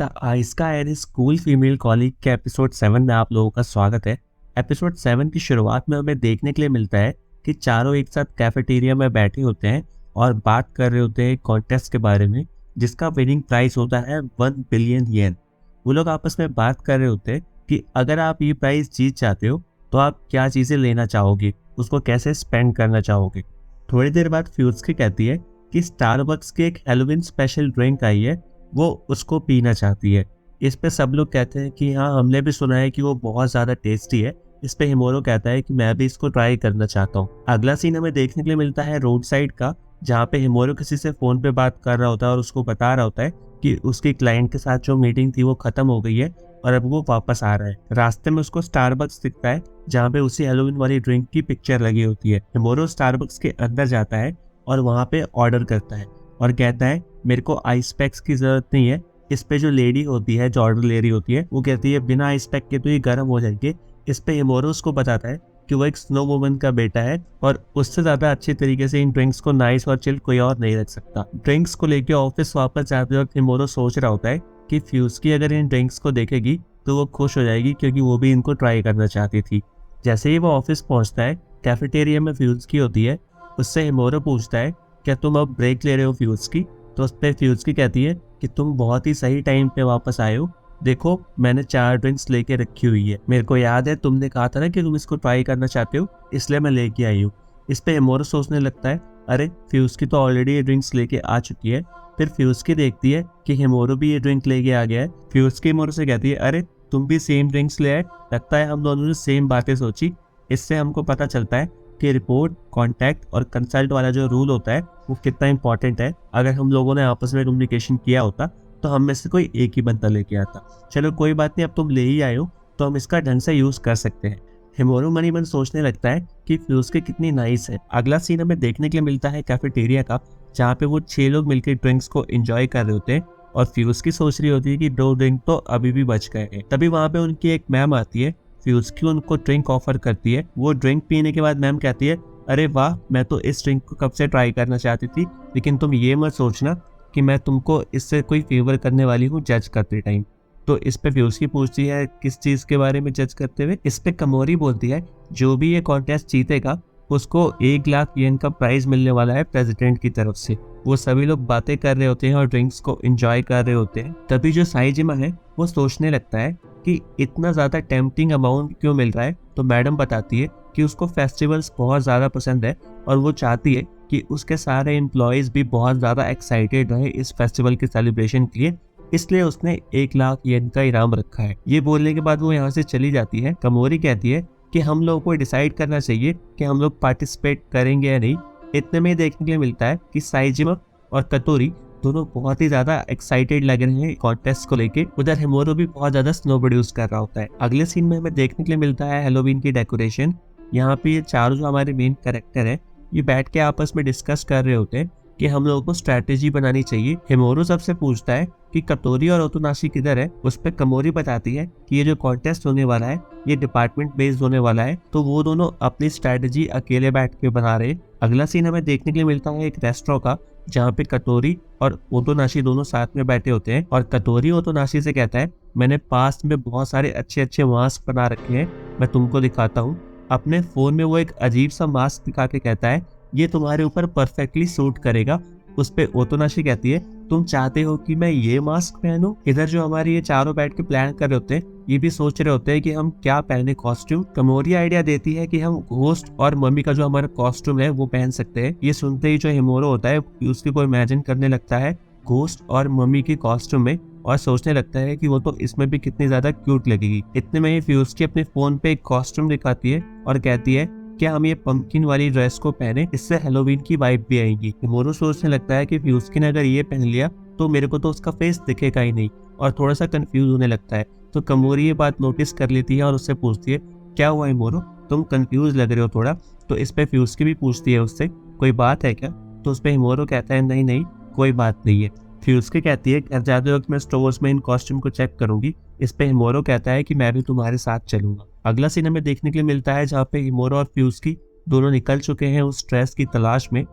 The आइस्का and school female colleague के episode 7 में आप लोगों का स्वागत है। एपिसोड 7 की शुरुआत में हमें देखने के लिए मिलता है कि चारों एक साथ कैफेटेरिया में बैठे होते हैं और बात कर रहे होते हैं कॉन्टेस्ट के बारे में, जिसका विनिंग प्राइस होता है 1 बिलियन येन। वो लोग आपस में बात कर रहे होते हैं कि अगर आप ये प्राइस जीत जाते हो तो आप क्या चीज़ें लेना चाहोगे, उसको कैसे स्पेंड करना चाहोगे। थोड़ी देर बाद फ्यूज़की कहती है कि स्टारबक्स की एक हैलोवीन स्पेशल ड्रिंक आई है, वो उसको पीना चाहती है। इस पे सब लोग कहते हैं कि हाँ, हमने भी सुना है कि वो बहुत ज़्यादा टेस्टी है। इस पे हिमोरो कहता है कि मैं भी इसको ट्राई करना चाहता हूँ। अगला सीन हमें देखने के लिए मिलता है रोड साइड का, जहाँ पे हिमोरो किसी से फ़ोन पे बात कर रहा होता है और उसको बता रहा होता है कि उसकी क्लाइंट के साथ जो मीटिंग थी वो ख़त्म हो गई है और अब वो वापस आ रहा है। रास्ते में उसको स्टारबक्स दिखता है, जहाँ पे उसी हैलोवीन वाली ड्रिंक की पिक्चर लगी होती है। हिमोरो स्टारबक्स के अंदर जाता है और वहाँ पे ऑर्डर करता है और कहता है मेरे को आइस पैक्स की ज़रूरत नहीं है। इस पे जो लेडी होती है, जो ऑर्डर ले रही होती है, वो कहती है बिना आइस पैक के तो ये गर्म हो जाएंगे। इस पे हिमोरो उसको बताता है कि वो एक स्नो वुमन का बेटा है और उससे ज़्यादा अच्छे तरीके से इन ड्रिंक्स को नाइस और चिल कोई और नहीं रख सकता। ड्रिंक्स को लेके ऑफिस वापस जाते वक्त हिमोरो सोच रहा होता है कि फ्यूज़की अगर इन ड्रिंक्स को देखेगी तो वो खुश हो जाएगी, क्योंकि वो भी इनको ट्राई करना चाहती थी। जैसे ही वो ऑफिस पहुँचता है, कैफेटेरिया में फ्यूज़की होती है। उससे हिमोरो पूछता है क्या तुम अब ब्रेक ले रहे हो फ्यूज़की? तो उस पर फ्यूज़की कहती है कि तुम बहुत ही सही टाइम पे वापस आए हो। देखो, मैंने 4 ड्रिंक्स लेके रखी हुई है। मेरे को याद है तुमने कहा था ना कि तुम इसको ट्राई करना चाहते हो, इसलिए मैं लेके आई हूँ। इस पे हिमोरो सोचने लगता है अरे फ्यूज़की तो ऑलरेडी ये ड्रिंक्स लेके आ चुकी है। फिर फ्यूज़की देखती है कि हिमोरो भी ये ड्रिंक लेके आ गया है। फ्यूज़की हिमोरो से कहती है अरे तुम भी सेम ड्रिंक्स ले आए, लगता है हम दोनों ने सेम बातें सोची। इससे हमको पता चलता है कि रिपोर्ट, कॉन्टैक्ट और कंसल्ट वाला जो रूल होता है वो कितना इंपॉर्टेंट है। अगर हम लोगों ने आपस में कम्युनिकेशन किया होता तो हम में से कोई एक ही बंदा लेके आता। चलो कोई बात नहीं, अब तुम ले ही आए हो तो हम इसका ढंग से यूज़ कर सकते हैं। हिमोरो मनी मन सोचने लगता है कि फ्यूज़की कितनी नाइस है। अगला सीन हमें देखने के लिए मिलता है कैफेटेरिया का, जहाँ पे वो 6 लोग मिलकर ड्रिंक्स को एंजॉय कर रहे होते हैं और फ्यूज़की सोच रही होती है कि 2 ड्रिंक तो अभी भी बच गए हैं। तभी वहाँ पे उनकी एक मैम आती है। फ्यूज़की उनको ड्रिंक ऑफर करती है। वो ड्रिंक पीने के बाद मैम कहती है अरे वाह, मैं तो इस ड्रिंक को कब से ट्राई करना चाहती थी, लेकिन तुम ये मत सोचना कि मैं तुमको इससे कोई फेवर करने वाली हूँ जज करते टाइम। तो इस पे फ्यूज़की पूछती है किस चीज़ के बारे में जज करते हुए। इस पे कमोरी बोलती है जो भी ये कॉन्टेस्ट जीतेगा उसको 1 लाख येन का प्राइज मिलने वाला है प्रेसिडेंट की तरफ से। वो सभी लोग बातें कर रहे होते हैं और ड्रिंक्स को एंजॉय कर रहे होते हैं। तभी जो साइजिमा है वो सोचने लगता है कि इतना ज़्यादा टेम्पटिंग अमाउंट क्यों मिल रहा है। तो मैडम बताती है कि उसको फेस्टिवल्स बहुत ज़्यादा पसंद है और वो चाहती है कि उसके सारे एम्प्लॉयज़ भी बहुत ज़्यादा एक्साइटेड रहे इस फेस्टिवल के सेलिब्रेशन के लिए, इसलिए उसने 1 लाख येन का इनाम रखा है। ये बोलने के बाद वो यहाँ से चली जाती है। कमोरी कहती है कि हम लोगों को डिसाइड करना चाहिए कि हम लोग पार्टिसिपेट करेंगे या नहीं। इतने में देखने के लिए मिलता है कि साइजिमा और कतोरी दोनों बहुत ही ज्यादा एक्साइटेड लग रहे हैं कॉन्टेस्ट को लेके। उधर हिमोरो भी बहुत ज्यादा स्नो प्रोड्यूस कर रहा होता है। अगले सीन में हमें देखने के लिए मिलता है हैलोवीन की डेकोरेशन। यहाँ पे ये चारों जो हमारे मेन कैरेक्टर है, ये बैठ के आपस में डिस्कस कर रहे होते हैं कि हम लोगों को स्ट्रैटेजी बनानी चाहिए। हिमोरो सबसे पूछता है कि कतोरी और ओतोनाशी किधर है। उस पर कमोरी बताती है कि ये जो कॉन्टेस्ट होने वाला है ये डिपार्टमेंट बेस्ड होने वाला है, तो वो दोनों अपनी स्ट्रैटेजी अकेले बैठ के बना रहे। अगला सीन हमें देखने के लिए मिलता है एक रेस्टोरेंट का, जहाँ पे कतोरी और ओतोनाशी दोनों साथ में बैठे होते हैं और कतोरी ओतोनाशी से कहता है मैंने पास्ट में बहुत सारे अच्छे अच्छे मास्क बना रखे हैं, मैं तुमको दिखाता हूँ। अपने फोन में वो एक अजीब सा मास्क दिखा के कहता है ये तुम्हारे ऊपर परफेक्टली सूट करेगा। उस पे ओतोनाशी कहती है तुम चाहते हो कि मैं ये मास्क पहनूं? इधर जो हमारे ये चारों बैठ के प्लान कर रहे होते हैं, ये भी सोच रहे होते हैं कि हम क्या पहने कॉस्ट्यूम। कमोरी आइडिया देती है कि हम घोस्ट और मम्मी का जो हमारा कॉस्ट्यूम है वो पहन सकते हैं। ये सुनते ही जो हिमोरो होता है उसकी को इमेजिन करने लगता है घोस्ट और मम्मी के कॉस्ट्यूम में और सोचने लगता है कि वो तो इसमें भी कितनी ज्यादा क्यूट लगेगी। इतने में ही फ्यूज़की अपने फोन पे एक कॉस्ट्यूम दिखाती है और कहती है क्या हम ये पंपकिन वाली ड्रेस को पहने, इससे हैलोवीन की वाइब भी आएगी। हिमोरो सोचने लगता है कि फ्यूज़की ने अगर ये पहन लिया तो मेरे को तो उसका फेस दिखेगा ही नहीं और थोड़ा सा कंफ्यूज होने लगता है। तो कमोरी ये बात नोटिस कर लेती है और उससे पूछती है क्या हुआ हिमोरो, तुम कंफ्यूज लग रहे हो थोड़ा। तो इस पे फ्यूज़की भी पूछती है उससे कोई बात है क्या। तो उस पे हिमोरो कहता है नहीं नहीं कोई बात नहीं है। फ्यूज़की कहती है घर जाते वक्त मैं स्टोर्स में इन कॉस्ट्यूम को चेक करूंगी। इस पे हिमोरो कहता है कि मैं भी तुम्हारे साथ चलूंगा। अगला सीन हमें देखने के लिए मिलता है जहाँ पे हिमोरो और फ्यूज़की दोनों निकल चुके हैं उस ड्रेस की तलाश में।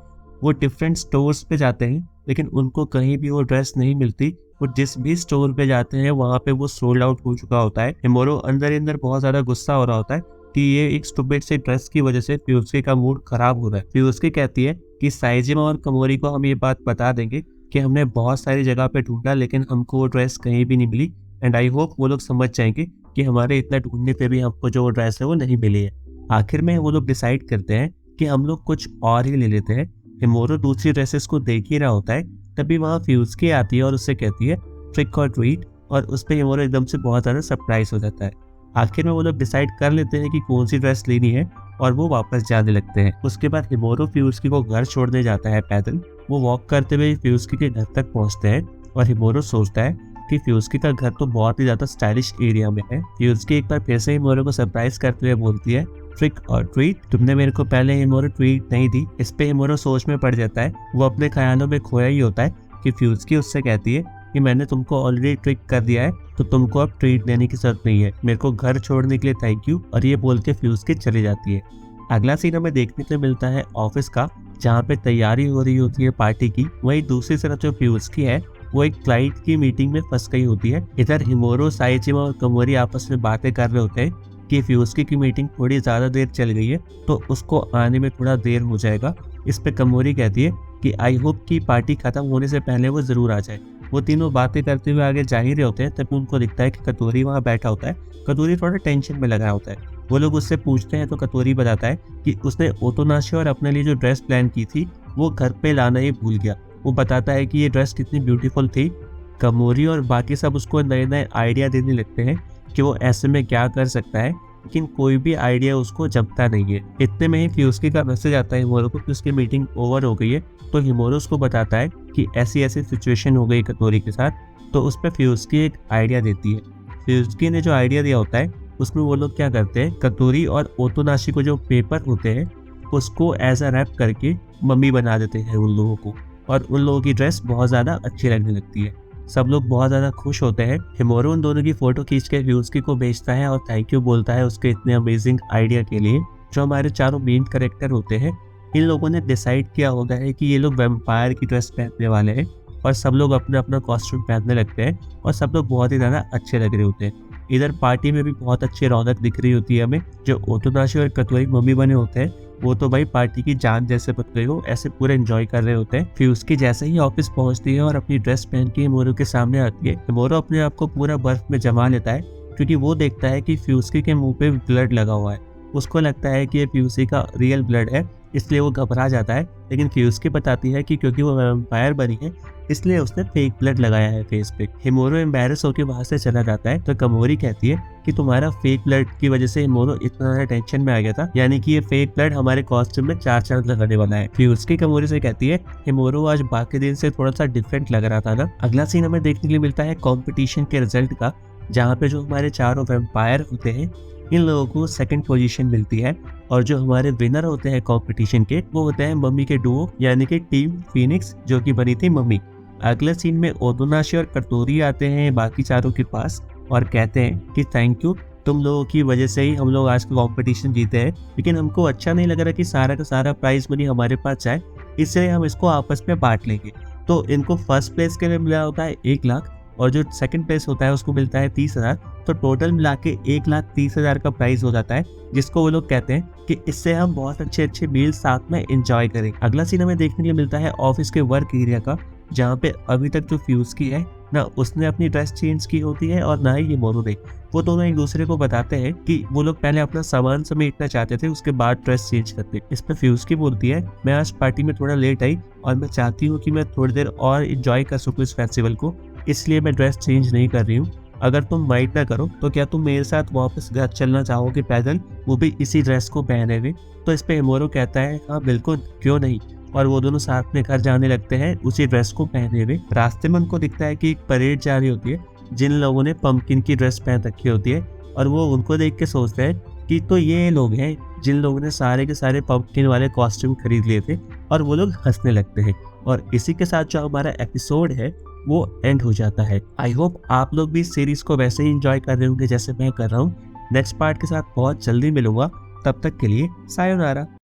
वो डिफरेंट स्टोर्स पे जाते हैं लेकिन उनको कहीं भी वो ड्रेस नहीं मिलती। वो जिस भी स्टोर पे जाते हैं वहाँ पे वो सोल्ड आउट हो चुका होता है। हिमोरो अंदर ही अंदर बहुत ज़्यादा गुस्सा हो रहा होता है कि ये एक स्टूपिड से ड्रेस की वजह से फ्यूस्की का मूड खराब हो रहा है। फ्यूस्की कहती है कि साइजिमा और कमोरी को हम ये बात बता देंगे कि हमने बहुत सारी जगह पे ढूंढा लेकिन हमको वो ड्रेस कहीं भी नहीं मिली, एंड आई होप वो लोग समझ जाएंगे कि हमारे इतना ढूंढने पे भी हमको जो ड्रेस है वो नहीं मिली है। आखिर में वो लोग डिसाइड करते हैं कि हम लोग कुछ और ही ले लेते हैं। हिमोरो दूसरी ड्रेसेस को देख ही रहा होता है, तभी वहाँ फ्यूस्की आती है और उससे कहती है ट्रिक और ट्रीट, और उस पर हिमोरो एकदम से बहुत ज़्यादा सरप्राइज हो जाता है। आखिर में वो लोग डिसाइड कर लेते हैं कि कौन सी ड्रेस लेनी है और वो वापस जाने लगते हैं। उसके बाद हिमोरो फ्यूस्की को घर छोड़ने जाता है पैदल। वो वॉक करते हुए फ्यूस्की के घर तक पहुँचते हैं और हिमोरो सोचता है कि फ्यूस्की का घर तो बहुत ही ज़्यादा स्टाइलिश एरिया में है। फ्यूस्की एक बार फिर से हिमोरो को सरप्राइज करते हुए बोलती है ट्रिक और ट्रीट, तुमने मेरे को पहले हिमोरो ट्रीट नहीं दी। इस पे हिमोरो सोच में पड़ जाता है। वो अपने ख्यालों में खोया ही होता है कि फ्यूस्की उससे कहती है कि मैंने तुमको ऑलरेडी ट्रिक कर दिया है तो तुमको अब ट्रीट देने की जरूरत नहीं है, मेरे को घर छोड़ने के लिए थैंक यू। और ये बोल के फ्यूस्की चली जाती है। अगला सीन हमें देखने को मिलता है ऑफिस का, जहाँ पे तैयारी हो रही होती है पार्टी की। वहीं दूसरी तरफ जो फ्यूस्की है वो एक क्लाइंट की मीटिंग में फंस गई होती है। इधर हिमोरो, साइजिमा और कमोरी आपस में बातें कर रहे होते हैं कि फ्यूस्की की मीटिंग थोड़ी ज़्यादा देर चल गई है तो उसको आने में थोड़ा देर हो जाएगा। इस पे कमोरी कहती है कि आई होप कि पार्टी खत्म होने से पहले वो ज़रूर आ जाए। वो तीनों बातें करते हुए आगे जा ही रहे होते हैं, तभी उनको दिखता है कि कतोरी वहाँ बैठा होता है। कतोरी थोड़ा टेंशन में लगा होता है। वो लोग उससे पूछते हैं तो कतोरी बताता है कि उसने ओतोनाशी और अपने लिए जो ड्रेस प्लान की थी वो घर पे लाना ही भूल गया। वो बताता है कि ये ड्रेस कितनी ब्यूटीफुल थी। कमोरी और बाकी सब उसको नए नए आइडिया देने लगते हैं कि वो ऐसे में क्या कर सकता है, लेकिन कोई भी आइडिया उसको जमता नहीं है। इतने में ही फ्यूस्की का मैसेज आता है हिमोरो को कि उसकी मीटिंग ओवर हो गई है। तो हिमोरो उसको बताता है कि ऐसी ऐसी सिचुएशन हो गई कतोरी के साथ। तो उस पर फ्यूस्की एक आइडिया देती है। फ्यूस्की ने जो आइडिया दिया होता है उसमें वो लोग क्या करते हैं, कतोरी और ओतोनाशी को जो पेपर होते हैं उसको एज अ रैप करके मम्मी बना देते हैं उन लोगों को, और उन लोगों की ड्रेस बहुत ज़्यादा अच्छी लगने लगती है। सब लोग बहुत ज़्यादा खुश होते हैं। हिमोरो उन दोनों की फोटो खींच के फ्यूस्की को भेजता है और थैंक यू बोलता है उसके इतने अमेजिंग आइडिया के लिए। जो हमारे चारों मेन कैरेक्टर होते हैं, इन लोगों ने डिसाइड किया होता है कि ये लोग वैम्पायर की ड्रेस पहनने वाले हैं, और सब लोग अपना अपना कॉस्ट्यूम पहनने लगते हैं और सब लोग बहुत ही ज़्यादा अच्छे लग रहे होते हैं। इधर पार्टी में भी बहुत अच्छी रौनक दिख रही होती है हमें। जो ओतोनाशी और कतोरी मम्मी बने होते हैं वो तो भाई पार्टी की जान जैसे बन गई हो ऐसे पूरे एंजॉय कर रहे होते हैं। फ्यूस्की जैसे ही ऑफिस पहुंचती है और अपनी ड्रेस पहन के हिमोरो के सामने आती है, हिमोरो अपने आप को पूरा बर्फ में जमा लेता है क्योंकि वो देखता है कि फ्यूस्की के मुंह पे ब्लड लगा हुआ है। उसको लगता है कि ये फ्यूस्की का रियल ब्लड है, इसलिए वो घबरा जाता है। लेकिन फ्यूस्की बताती है कि क्योंकि वो वैम्पायर बनी है इसलिए उसने फेक ब्लड लगाया है फेस पे। हिमोरो एम्बैरस होकर वहां से चला जाता है। तो कमोरी कहती है कि तुम्हारा फेक ब्लड की वजह से हिमोरो इतना ज्यादा टेंशन में आ गया था, यानी कि ये फेक ब्लड हमारे कॉस्ट्यूम में चार चांद लगाने वाला है। फिर उसकी कमोरी से कहती है हिमोरो आज बाकी दिन से थोड़ा सा डिफरेंट लग रहा था ना। अगला सीन हमें देखने के लिए मिलता है कॉम्पिटिशन के रिजल्ट का, जहाँ पे जो हमारे चारों वैम्पायर होते हैं इन लोगों को सेकंड पोजीशन मिलती है, और जो हमारे विनर होते हैं कंपटीशन के वो होते हैं मम्मी के डुओ, यानी कि टीम फीनिक्स जो कि बनी थी मम्मी। अगले सीन में ओतोनाशी और कतोरी आते हैं बाकी चारों के पास और कहते हैं कि थैंक यू, तुम लोगों की वजह से ही हम लोग आज का कंपटीशन जीते हैं, लेकिन हमको अच्छा नहीं लग रहा कि सारा का सारा प्राइज मनी हमारे पास जाए, इसलिए हम इसको आपस में बांट लेंगे। तो इनको फर्स्ट प्लेस के लिए मिला होता है 1 लाख और जो सेकंड प्लेस होता है उसको मिलता है 30,000। तो टोटल मिला के 1,30,000 का प्राइस हो जाता है, जिसको वो लोग कहते हैं कि इससे हम बहुत अच्छे अच्छे मील साथ में एंजॉय करें। अगला सीन हमें देखने के लिए मिलता है ऑफिस के वर्क एरिया का, जहाँ पे अभी तक जो फ्यूस्की है ना उसने अपनी ड्रेस चेंज की होती है और ना ही हिमोरो ने। वो दोनों एक दूसरे को बताते हैं कि वो लोग पहले अपना सामान समेटना चाहते थे, उसके बाद ड्रेस चेंज करते। इस पर फ्यूस्की बोलती है मैं आज पार्टी में थोड़ा लेट आई और मैं चाहती हूँ कि मैं थोड़ी देर और इंजॉय कर सकूँ इस फेस्टिवल को, इसलिए मैं ड्रेस चेंज नहीं कर रही हूँ। अगर तुम माइंड ना करो तो क्या तुम मेरे साथ वापस घर चलना चाहोगे पैदल, वो भी इसी ड्रेस को पहने हुए। तो इस पे हिमोरो कहता है हाँ बिल्कुल, क्यों नहीं। और वो दोनों साथ में घर जाने लगते हैं उसी ड्रेस को पहने हुए। रास्ते में उनको दिखता है कि एक परेड जा रही होती है जिन लोगों ने पंपकिन की ड्रेस पहन रखी होती है, और वो उनको देख के सोचते हैं कि तो ये लोग हैं जिन लोगों ने सारे के सारे पंपकिन वाले कॉस्ट्यूम खरीद लिए थे, और वो लोग हंसने लगते हैं। और इसी के साथ जो हमारा एपिसोड है वो एंड हो जाता है। आई होप आप लोग भी इस सीरीज को वैसे ही एंजॉय कर रहे होंगे जैसे मैं कर रहा हूँ। नेक्स्ट पार्ट के साथ बहुत जल्दी मिलूंगा, तब तक के लिए सायोनारा।